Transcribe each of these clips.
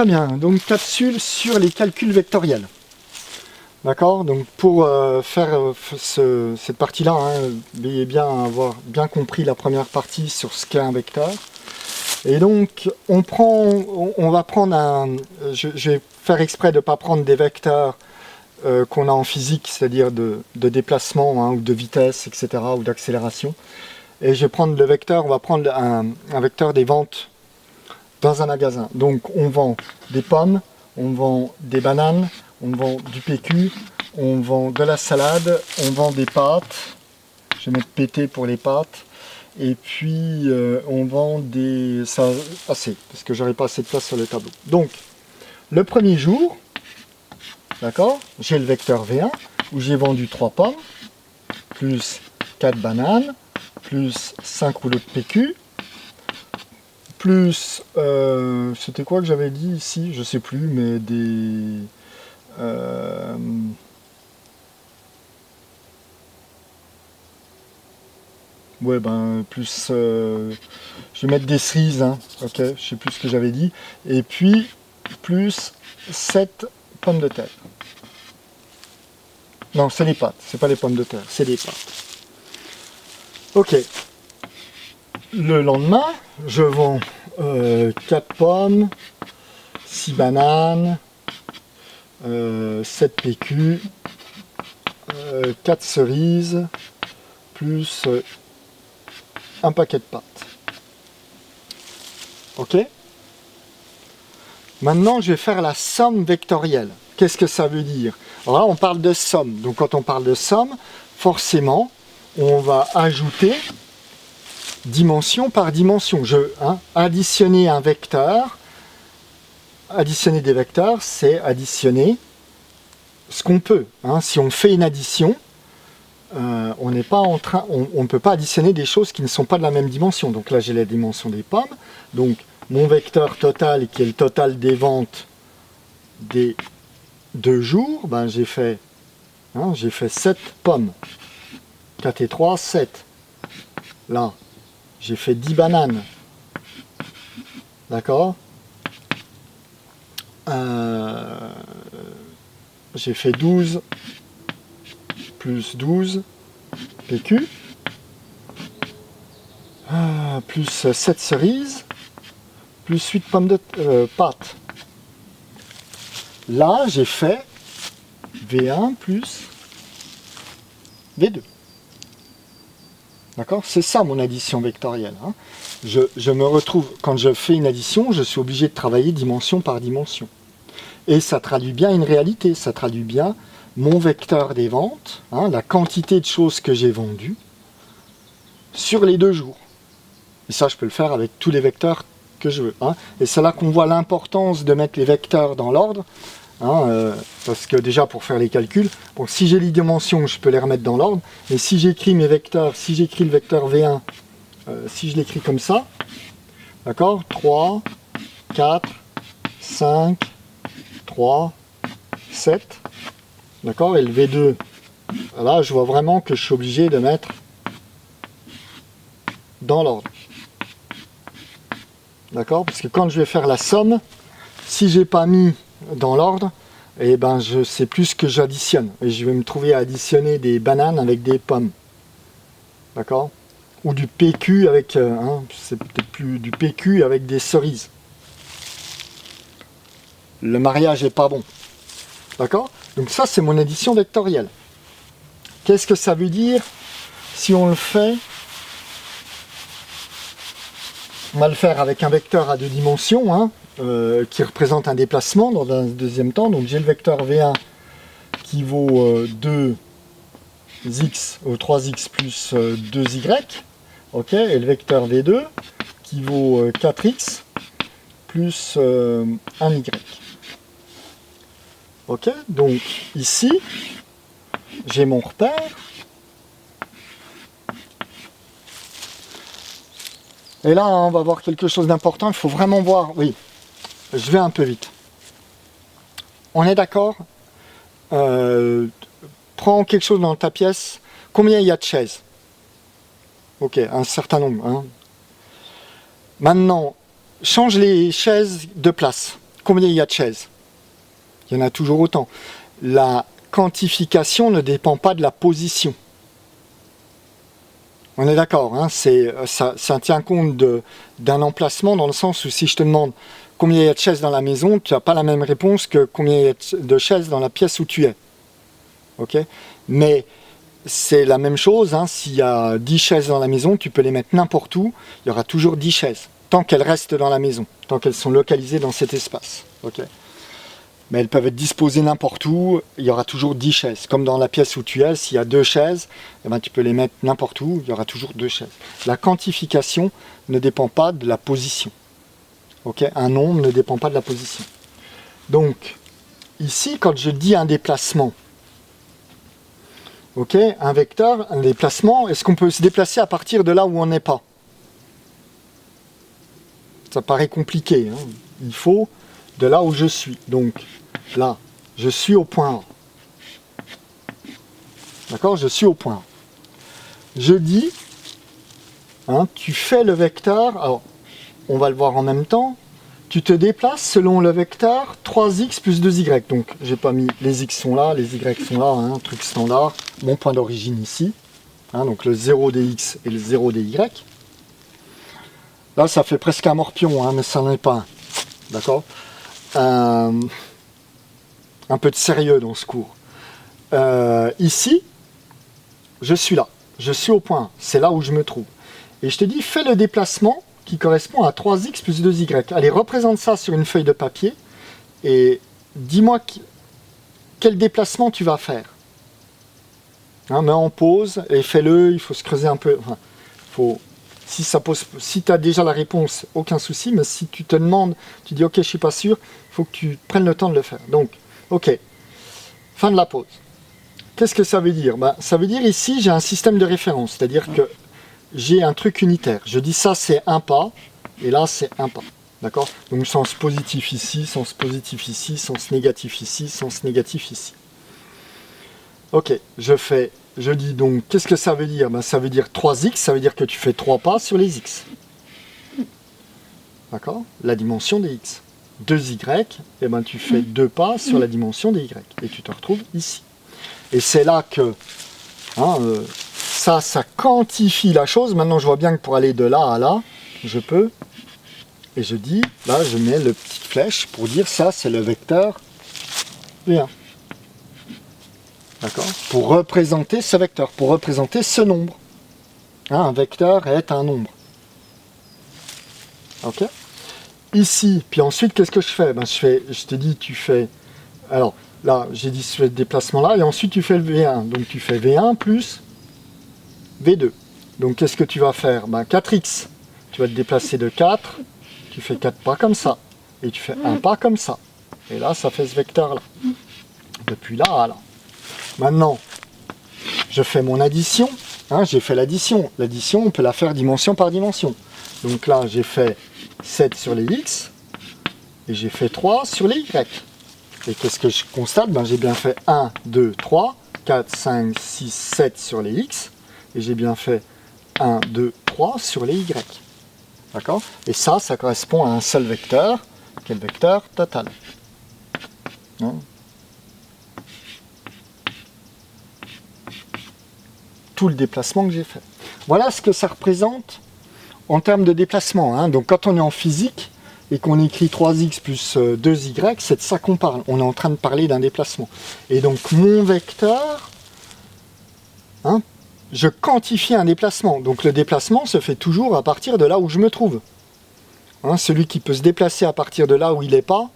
Très bien, donc capsule sur les calculs vectoriels. D'accord, donc pour faire cette partie-là, veuillez bien avoir bien compris la première partie sur ce qu'est un vecteur. Et donc, on va prendre je vais faire exprès de ne pas prendre des vecteurs qu'on a en physique, c'est-à-dire de déplacement ou de vitesse, etc., ou d'accélération. Et je vais prendre le vecteur, on va prendre un vecteur des ventes dans un magasin. Donc, on vend des pommes, on vend des bananes, on vend du PQ, on vend de la salade, on vend des pâtes. Je vais mettre PT pour les pâtes. Et puis, on vend des... Ça, assez, parce que j'aurais pas assez de place sur le tableau. Donc, le premier jour, d'accord, j'ai le vecteur V1, où j'ai vendu 3 pommes, plus 4 bananes, plus 5 rouleaux de PQ, plus... c'était quoi que j'avais dit ici? Je sais plus, mais des... ouais, ben, plus... je vais mettre des cerises, ok, je sais plus ce que j'avais dit. Et puis, plus 7 pommes de terre. Non, c'est les pâtes, c'est pas les pommes de terre, c'est les pâtes. Ok. Le lendemain, je vends 4 pommes, 6 bananes, 7 PQ, 4 cerises, plus un paquet de pâtes. Ok? Maintenant, je vais faire la somme vectorielle. Qu'est-ce que ça veut dire? Alors là, on parle de somme. Donc, quand on parle de somme, forcément, on va ajouter dimension par dimension. Additionner un vecteur, additionner des vecteurs, c'est additionner ce qu'on peut. Si on fait une addition, on n'est pas en train, on ne peut pas additionner des choses qui ne sont pas de la même dimension. Donc là, j'ai la dimension des pommes. Donc, mon vecteur total, qui est le total des ventes des 2 jours, ben, j'ai fait 7 pommes. 4 et 3, 7. Là, j'ai fait 10 bananes. D'accord, j'ai fait 12 plus 12 PQ. Plus 7 cerises. Plus 8 pommes de pâtes. Là, j'ai fait V1 plus V2. D'accord? C'est ça mon addition vectorielle. Je me retrouve, quand je fais une addition, je suis obligé de travailler dimension par dimension. Et ça traduit bien une réalité, ça traduit bien mon vecteur des ventes, la quantité de choses que j'ai vendues sur les 2 jours. Et ça, je peux le faire avec tous les vecteurs que je veux. Et c'est là qu'on voit l'importance de mettre les vecteurs dans l'ordre. Parce que déjà, pour faire les calculs, bon, si j'ai les dimensions, je peux les remettre dans l'ordre. Mais si j'écris mes vecteurs, si j'écris le vecteur V1, si je l'écris comme ça, d'accord, 3, 4, 5, 3, 7, d'accord, et le V2, là, je vois vraiment que je suis obligé de mettre dans l'ordre. D'accord, parce que quand je vais faire la somme, si j'ai pas mis dans l'ordre, et ben je sais plus ce que j'additionne. Et je vais me trouver à additionner des bananes avec des pommes. D'accord? Ou du PQ avec... c'est peut-être plus du PQ avec des cerises. Le mariage est pas bon. D'accord? Donc ça, c'est mon addition vectorielle. Qu'est-ce que ça veut dire si on le fait? On va le faire avec un vecteur à 2 dimensions, qui représente un déplacement dans un deuxième temps. Donc j'ai le vecteur V1 qui vaut 2x ou 3x plus 2y. Ok, et le vecteur V2 qui vaut 4x plus 1y. Ok, donc ici, j'ai mon repère. Et là, on va voir quelque chose d'important. Il faut vraiment voir... Oui, je vais un peu vite. On est d'accord? Prends quelque chose dans ta pièce. Combien il y a de chaises? Ok, un certain nombre. Maintenant, change les chaises de place. combien il y a de chaises? Il y en a toujours autant. La quantification ne dépend pas de la position. On est d'accord, hein, ça tient compte d'un emplacement dans le sens où si je te demande combien il y a de chaises dans la maison, tu n'as pas la même réponse que combien il y a de chaises dans la pièce où tu es. Ok? Mais c'est la même chose, hein, s'il y a 10 chaises dans la maison, tu peux les mettre n'importe où, il y aura toujours 10 chaises, tant qu'elles restent dans la maison, tant qu'elles sont localisées dans cet espace. Ok? Mais elles peuvent être disposées n'importe où, il y aura toujours 10 chaises. Comme dans la pièce où tu es, s'il y a 2 chaises, eh ben, tu peux les mettre n'importe où, il y aura toujours 2 chaises. La quantification ne dépend pas de la position. Okay? Un nombre ne dépend pas de la position. Donc, ici, quand je dis un déplacement, okay, un vecteur, un déplacement, est-ce qu'on peut se déplacer à partir de là où on n'est pas? Ça paraît compliqué. Hein? Il faut de là où je suis. Donc, là, je suis au point A. D'accord? Je suis au point A. Je dis, hein, tu fais le vecteur, alors, on va le voir en même temps, tu te déplaces selon le vecteur 3x plus 2y. Donc, j'ai pas mis les x sont là, les y sont là, hein, truc standard. Mon point d'origine ici. Hein, donc, le 0 des x et le 0 des y. Là, ça fait presque un morpion, hein, mais ça n'en est pas un. D'accord? Un peu de sérieux dans ce cours. Ici, je suis là. Je suis au point A. C'est là où je me trouve. Et je te dis, fais le déplacement qui correspond à 3x plus 2y. Allez, représente ça sur une feuille de papier et dis-moi quel déplacement tu vas faire. Hein, mets en pause et fais-le, il faut se creuser un peu. Enfin, si tu as déjà la réponse, aucun souci, mais si tu te demandes, tu dis ok, je suis pas sûr, il faut que tu prennes le temps de le faire. Donc, ok, fin de la pause. Qu'est-ce que ça veut dire? Ben, ça veut dire ici, j'ai un système de référence, c'est-à-dire que j'ai un truc unitaire. Je dis ça, c'est un pas, et là, c'est un pas. D'accord? Donc, sens positif ici, sens positif ici, sens négatif ici, sens négatif ici. Ok, je dis donc, qu'est-ce que ça veut dire? Ben, ça veut dire 3x, ça veut dire que tu fais 3 pas sur les x. D'accord? La dimension des x. 2y, et ben, tu fais 2 pas sur la dimension des y. Et tu te retrouves ici. Et c'est là que hein, ça quantifie la chose. Maintenant, je vois bien que pour aller de là à là, je peux. Et je dis, là, je mets le petite flèche pour dire ça, c'est le vecteur V1. D'accord? Pour représenter ce vecteur, pour représenter ce nombre. Hein, un vecteur est un nombre. Ok? Ici, puis ensuite, qu'est-ce que je fais? Ben, je te dis, tu fais... Alors, là, j'ai dit ce déplacement-là, et ensuite tu fais le V1. Donc tu fais V1 plus V2. Donc qu'est-ce que tu vas faire? Ben, 4x. Tu vas te déplacer de 4, tu fais 4 pas comme ça. Et tu fais un pas comme ça. Et là, ça fait ce vecteur-là. Depuis là à là. Maintenant, je fais mon addition. Hein, j'ai fait l'addition. L'addition, on peut la faire dimension par dimension. Donc là, j'ai fait 7 sur les x, et j'ai fait 3 sur les y. Et qu'est-ce que je constate? Ben, j'ai bien fait 1, 2, 3, 4, 5, 6, 7 sur les x. Et j'ai bien fait 1, 2, 3 sur les y. D'accord? Et ça correspond à un seul vecteur, qui est le vecteur total. Hein? Tout le déplacement que j'ai fait. Voilà ce que ça représente en termes de déplacement. Hein? Donc quand on est en physique, et qu'on écrit 3x plus 2y, c'est de ça qu'on parle. On est en train de parler d'un déplacement. Et donc, mon vecteur, hein, je quantifie un déplacement. Donc, le déplacement se fait toujours à partir de là où je me trouve. Hein, celui qui peut se déplacer à partir de là où il n'est pas,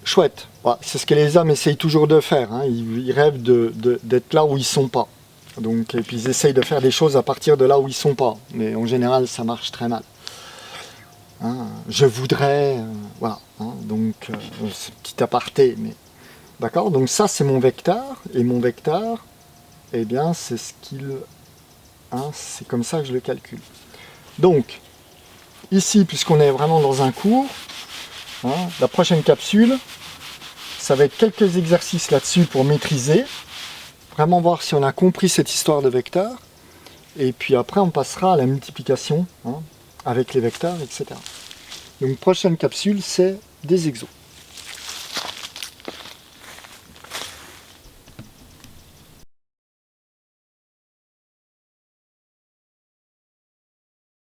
chouette. Voilà, c'est ce que les hommes essayent toujours de faire. Hein. Ils rêvent d'être là où ils ne sont pas. Donc, et puis, ils essayent de faire des choses à partir de là où ils ne sont pas. Mais en général, ça marche très mal. Hein, je voudrais, voilà, hein, donc c'est petit aparté, mais d'accord, donc ça c'est mon vecteur, et mon vecteur, eh bien c'est ce qu'il, hein, c'est comme ça que je le calcule. Donc, ici, puisqu'on est vraiment dans un cours, hein, la prochaine capsule, ça va être quelques exercices là-dessus pour maîtriser, vraiment voir si on a compris cette histoire de vecteur, et puis après on passera à la multiplication, hein, avec les vecteurs, etc. Donc prochaine capsule, c'est des exos.